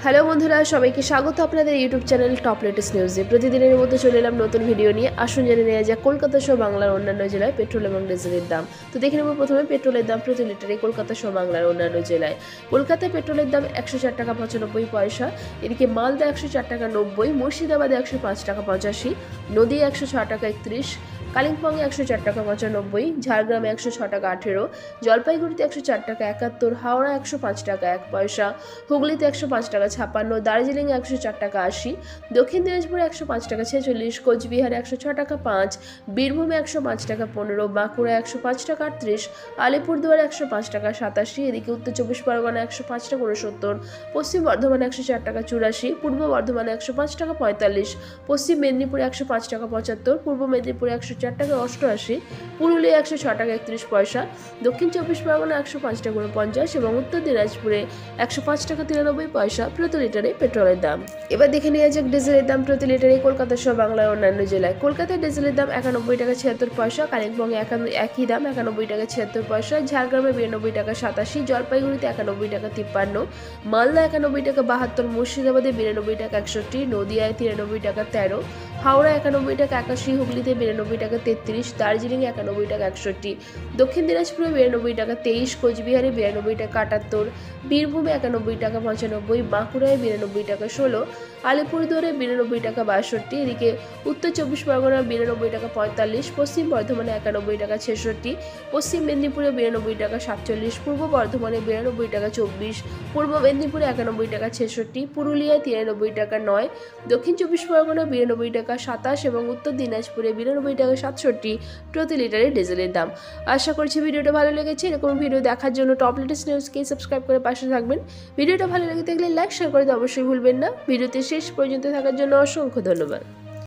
Hello বন্ধুরা, সবাইকে স্বাগত আপনাদের ইউটিউব চ্যানেল টপ লেটেস্ট নিউজে। প্রতিদিনের মতো চলে এলাম নতুন ভিডিও নিয়ে। আসুন জেনে নেওয়া যাক কলকাতা সহ বাংলার অন্যান্য জেলায় পেট্রোল এবং ডিজেলের দাম। তো দেখে নেব প্রথমে পেট্রোলের দাম প্রতি লিটারে কলকাতা সহ বাংলার অন্যান্য জেলায়। কলকাতায় পেট্রোলের দাম 104 টাকা 95 পয়সা, এদিকে মালদা 104 টাকা 90, মুর্শিদাবাদে 105 টাকা 85, নদিয়া 106 টাকা 31, কালিম্পংয়ে 104 টাকা 95, ঝাড়গ্রামে 106 টাকা 18, জলপাইগুড়িতে 104 টাকা 71, হাওড়া 105 টাকা 1 পয়সা, হুগলিতে 105 টাকা 56, দার্জিলিংয়ে 104 টাকা 80, দক্ষিণ দিনাজপুরে 105 টাকা 46, কোচবিহারে 106 টাকা 5, বীরভূমে 105 টাকা 15, বাঁকুড়া 105 টাকা 38, আলিপুরদুয়ারে 105 টাকা 87, এদিকে উত্তর 24 পরগনা 105 টাকা 69, পশ্চিম বর্ধমানে 104 টাকা 84, পূর্ব বর্ধমানে 105 টাকা 45, পশ্চিম মেদিনীপুরে 105 টাকা 75, পূর্ব মেদিনীপুরে 104 টাকা 88, পুরুলিয়া 106 টাকা 31 পয়সা, দক্ষিণ 24 পরগনা 105 টাকা 49 এবং উত্তর দিনাজপুরে 105 টাকা 93 পয়সা প্রতি লিটারে পেট্রোলের দাম। এবার দেখে নেওয়া যাক ডিজেলের দাম প্রতি লিটারে কলকাতা সহ বাংলার অন্যান্য জেলায়। কলকাতায় ডিজেলের দাম 91 টাকা 76 পয়সা, কালিম্পংয়ে একই দাম 91 টাকা 76 পয়সা, ঝাড়গ্রামে 92 টাকা 87, জলপাইগুড়িতে 91 টাকা 53, মালদা 91 টাকা 72, মুর্শিদাবাদে 92 টাকা 61, নদিয়ায় 93 টাকা 13, হাওড়া 91 টাকা 81, হুগলিতে 92 টাকা 33, দার্জিলিংয়ে 91 টাকা 61, দক্ষিণ দিনাজপুরে 92 টাকা 23, কোচবিহারে 92 টাকা 78, বীরভূমে 91 টাকা 95, বাঁকুড়ায় 92 টাকা 16, আলিপুরদুয়ারে 92 টাকা 62, এদিকে উত্তর 24 পরগনা 92 টাকা 45, পশ্চিম বর্ধমানে 91 টাকা 66, পশ্চিম মেদিনীপুরে 92 টাকা 47, পূর্ব বর্ধমানে 92 টাকা 24, পূর্ব মেদিনীপুরে 91 টাকা 66, পুরুলিয়ায় 93 টাকা 9, দক্ষিণ 24 পরগনা 92 টাকা 27 এবং উত্তর দিনাজপুরে 92 টাকা 67 প্রতি লিটারে ডিজেলের দাম। আশা করছি ভিডিওটা ভালো লেগেছে। এরকম ভিডিও দেখার জন্য টপ লেটেস্ট নিউজকে সাবস্ক্রাইব করে পাশে থাকবেন। ভিডিওটা ভালো লেগে থাকলে লাইক শেয়ার করতে অবশ্যই ভুলবেন না। ভিডিওতে শেষ পর্যন্ত থাকার জন্য অসংখ্য ধন্যবাদ।